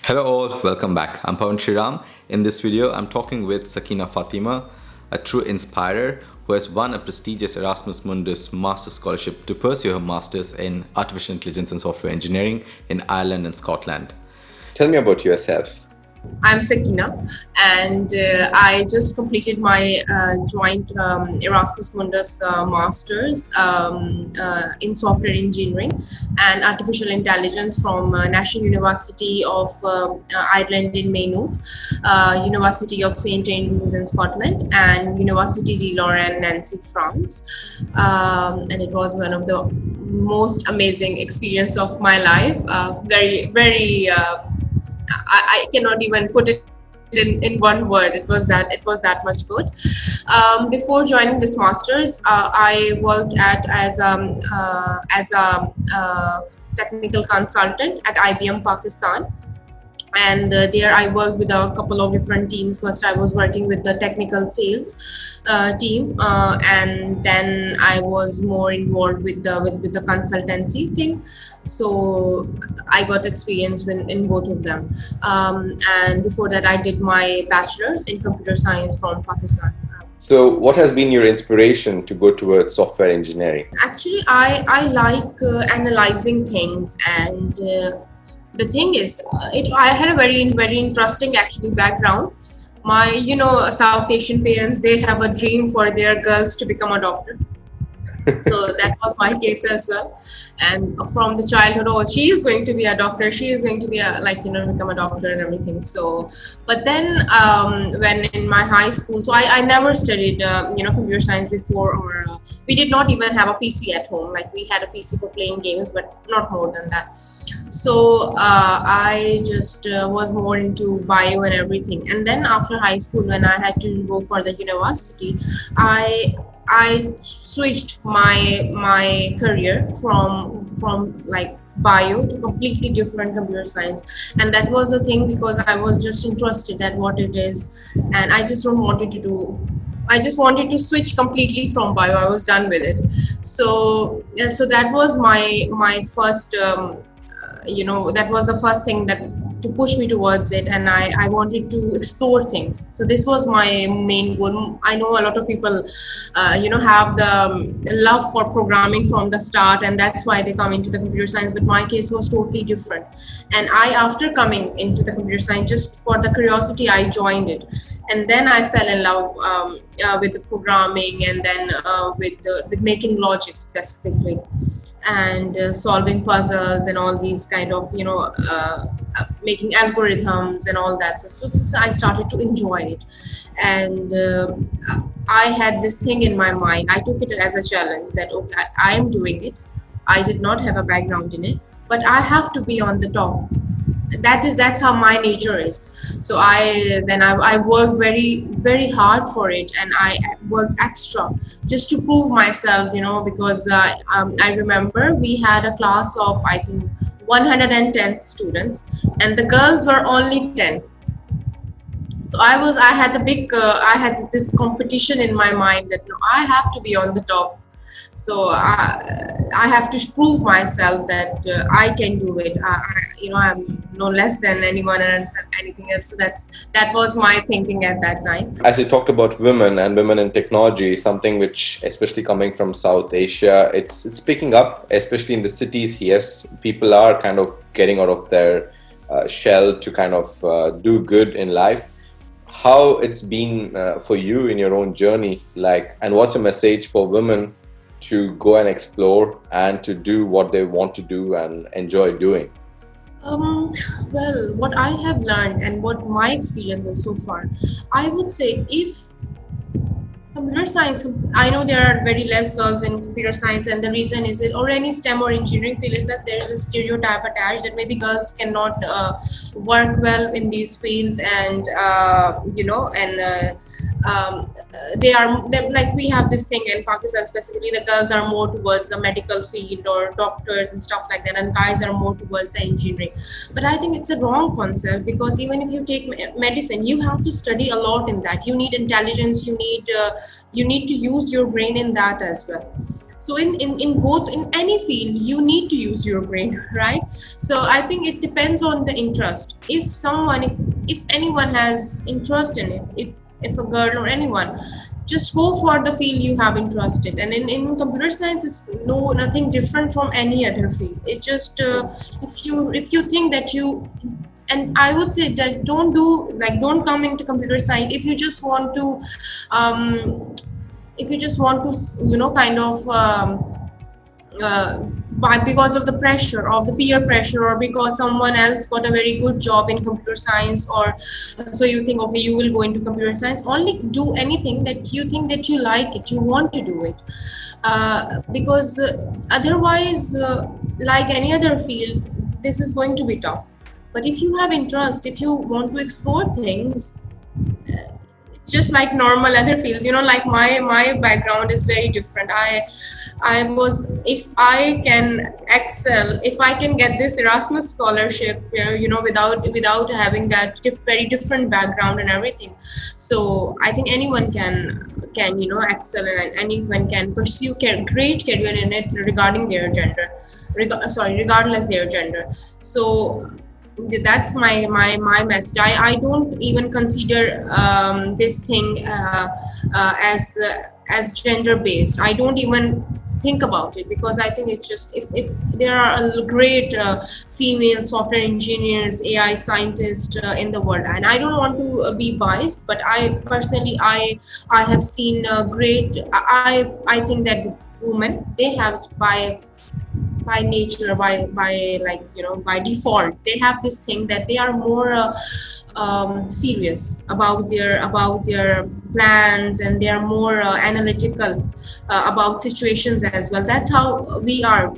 Hello all, welcome back. I'm Pawan Shriram. In this video, I'm talking with Sakina Fatima, a true inspirer who has won a prestigious Erasmus Mundus Master Scholarship to pursue her Masters in Artificial Intelligence and Software Engineering in Ireland and Scotland. Tell me about yourself. I'm Sakina, and I just completed my joint Erasmus Mundus Masters in Software Engineering and Artificial Intelligence from National University of Ireland in Maynooth, University of St Andrews in Scotland, and University de Lorraine, Nancy, France. And it was one of the most amazing experience of my life. I cannot even put it in one word. It was that much good. Before joining this masters, I worked as a technical consultant at IBM Pakistan. And there I worked with a couple of different teams. First I was working with the technical sales team, and then I was more involved with the consultancy thing. So I got experience in both of them. And before that I did my bachelor's in computer science from Pakistan. So, what has been your inspiration to go towards software engineering? Actually, I like analyzing things, and the thing is, I had a very interesting actually background. My South Asian parents, they have a dream for their girls to become a doctor. So that was my case as well. And from the childhood, oh, she is going to be a doctor, she is going to be become a doctor and everything. So but then when in my high school, so I never studied computer science before, or we did not even have a PC at home. Like, we had a PC for playing games, but not more than that. So I just was more into bio and everything. And then after high school, when I had to go for the university, I switched my career from like bio to completely different computer science. And that was the thing, because I was just interested at what it is, and I just wanted to switch completely from bio. I was done with it. So that was my first that was the first thing that to push me towards it, and I wanted to explore things. So this was my main goal. I know a lot of people have the love for programming from the start, and that's why they come into the computer science, but my case was totally different. And after coming into the computer science, just for the curiosity, I joined it, and then I fell in love with the programming, and then with making logic specifically, and solving puzzles and all these kind of making algorithms and all that. So I started to enjoy it, and I had this thing in my mind. I took it as a challenge that, okay, I am doing it. I did not have a background in it, but I have to be on the top. That's how my nature is. So I worked very hard for it, and I worked extra just to prove myself, because I remember we had a class of, I think, 110 students, and the girls were only 10. So I had this competition in my mind that, no, I have to be on the top. So I have to prove myself that I can do it. I'm no less than anyone and anything else. So that was my thinking at that time. As you talked about women and women in technology, something which, especially coming from South Asia, it's picking up, especially in the cities. Yes, people are kind of getting out of their shell to kind of do good in life. How it's been for you in your own journey, and what's your message for women to go and explore and to do what they want to do and enjoy doing? Well, what I have learned and what my experience is so far, I would say, if computer science, I know there are very less girls in computer science, and the reason is it, or any STEM or engineering field, is that there is a stereotype attached that maybe girls cannot work well in these fields, and like, we have this thing in Pakistan specifically, the girls are more towards the medical field or doctors and stuff like that, and guys are more towards the engineering. But I think it's a wrong concept, because even if you take medicine, you have to study a lot in that. You need intelligence, you need to use your brain in that as well. So in both, in any field, you need to use your brain, right? So I think it depends on the interest. If someone, if anyone has interest in it, if a girl or anyone, just go for the field you have interest in. And in computer science, it's nothing different from any other field. It's just if you think that you, and I would say that don't come into computer science if you just want to um, kind of because of the pressure of the peer pressure, or because someone else got a very good job in computer science, or so you think, okay, you will go into computer science. Only do anything that you think that you like it, you want to do it, because otherwise, like any other field, this is going to be tough. But if you have interest, if you want to explore things, it's just like normal other fields, like my background is very different. I was, if I can excel, if I can get this Erasmus scholarship, without having that very different background and everything. So I think anyone can excel, and anyone can pursue great career in it regarding their gender, regardless their gender. So that's my message. I don't even consider this thing as gender based. I don't even think about it, because I think it's just, if there are a great female software engineers, AI scientists in the world, and I don't want to be biased, but I personally I have seen great. I think that women, they have by nature, by by default, they have this thing that they are more serious about their plans, and they are more analytical about situations as well. That's how we are.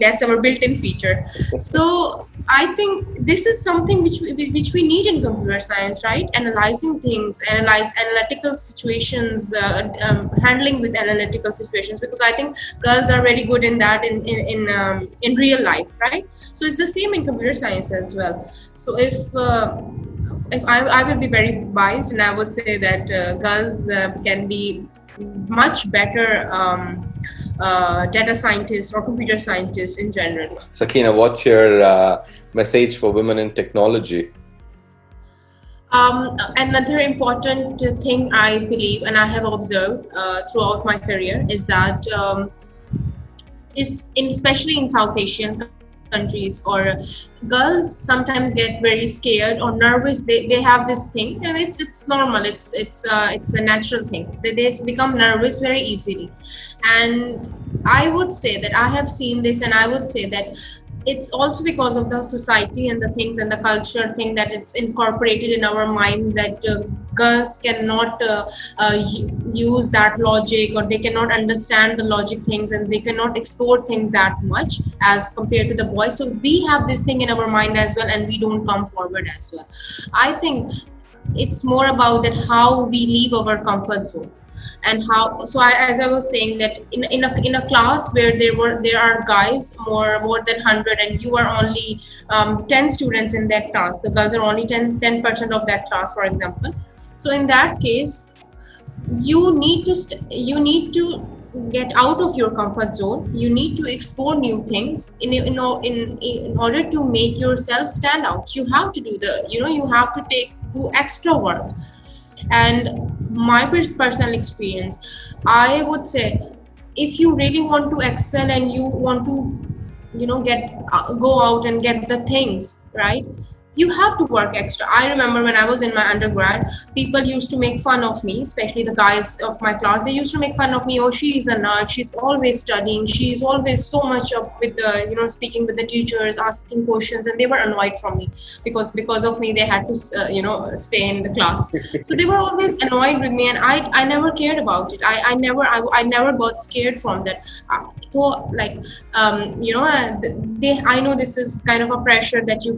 That's our built-in feature. So I think this is something which we need in computer science, right? Analyzing things, analytical situations, handling with analytical situations, because I think girls are very good in that in real life, right? So it's the same in computer science as well. So if I will be very biased, and I would say that girls can be much better data scientists or computer scientists in general. Sakina, what's your message for women in technology? Another important thing I believe, and I have observed throughout my career, is that especially in South Asian countries, or girls sometimes get very scared or nervous. They have this thing, and it's normal. It's a natural thing. They become nervous very easily, and I would say that I have seen this, and I would say that it's also because of the society and the things and the culture thing, that it's incorporated in our minds that girls cannot use that logic, or they cannot understand the logic things, and they cannot explore things that much as compared to the boys. So we have this thing in our mind as well, and we don't come forward as well. I think it's more about that how we leave our comfort zone. And how, so as I was saying, that in a class where there are guys more than 100, and you are only 10 students in that class, the girls are only 10% of that class, for example. So in that case, you need to get out of your comfort zone. You need to explore new things in order to make yourself stand out. You have to do you have to do extra work. And my personal experience, I would say, if you really want to excel and you want to go out and get the things right, you have to work extra. I remember when I was in my undergrad, people used to make fun of me, especially the guys of my class. They used to make fun of me. Oh, she's a nerd. She's always studying. She's always so much up with speaking with the teachers, asking questions, and they were annoyed from me because of me. They had to stay in the class. So they were always annoyed with me, and I never cared about it. I never got scared from that. So I know this is kind of a pressure that you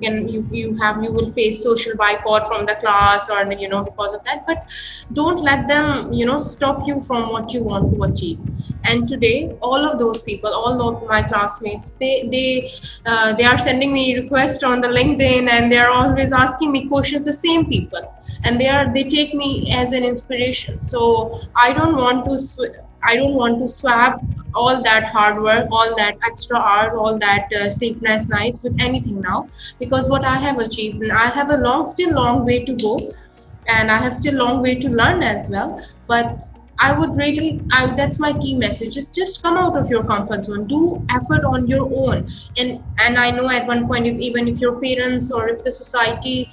will face social boycott from the class, or because of that, but don't let them stop you from what you want to achieve. And today, all of those people, all of my classmates, they are sending me requests on the LinkedIn, and they are always asking me questions, the same people, and they take me as an inspiration. So I don't want to I don't want to swap all that hard work, all that extra hours, all that sleepless nights with anything now, because what I have achieved, and I have a still long way to go, and I have still long way to learn as well. But I would really, that's my key message. Just come out of your comfort zone. Do effort on your own. And I know at one point, even if your parents or if the society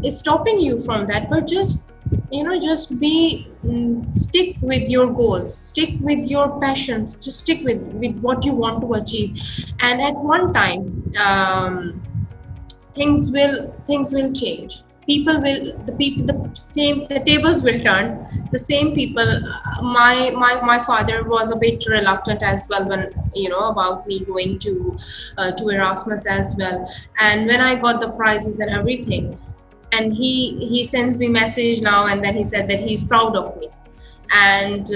is stopping you from that, but just stick with your goals, stick with your passions, just stick with what you want to achieve. And at one time, things will change. The tables will turn. The same people, my father was a bit reluctant as well when, about me going to Erasmus as well. And when I got the prizes and everything, and he sends me message now and then, he said that he's proud of me. And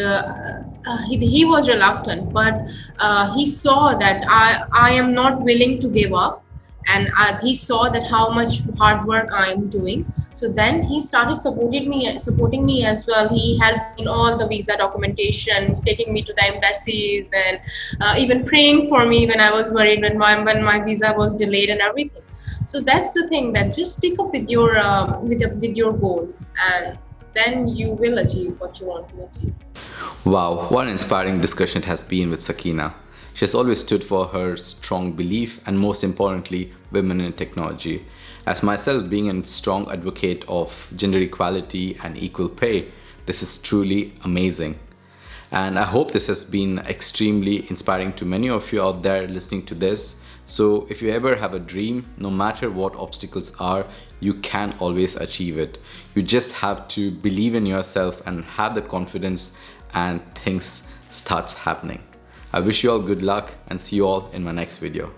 he was reluctant, but he saw that I am not willing to give up. And he saw that how much hard work I am doing. So then he started supporting me as well. He helped in all the visa documentation, taking me to the embassies, and even praying for me when I was worried when my visa was delayed and everything. So that's the thing, that just stick up with your goals, and then you will achieve what you want to achieve. Wow, what an inspiring discussion it has been with Sakina. She has always stood for her strong belief and, most importantly, women in technology. As myself being a strong advocate of gender equality and equal pay, this is truly amazing. And I hope this has been extremely inspiring to many of you out there listening to this. So if you ever have a dream, no matter what obstacles are, you can always achieve it. You just have to believe in yourself and have the confidence, and things starts happening. I wish you all good luck and see you all in my next video.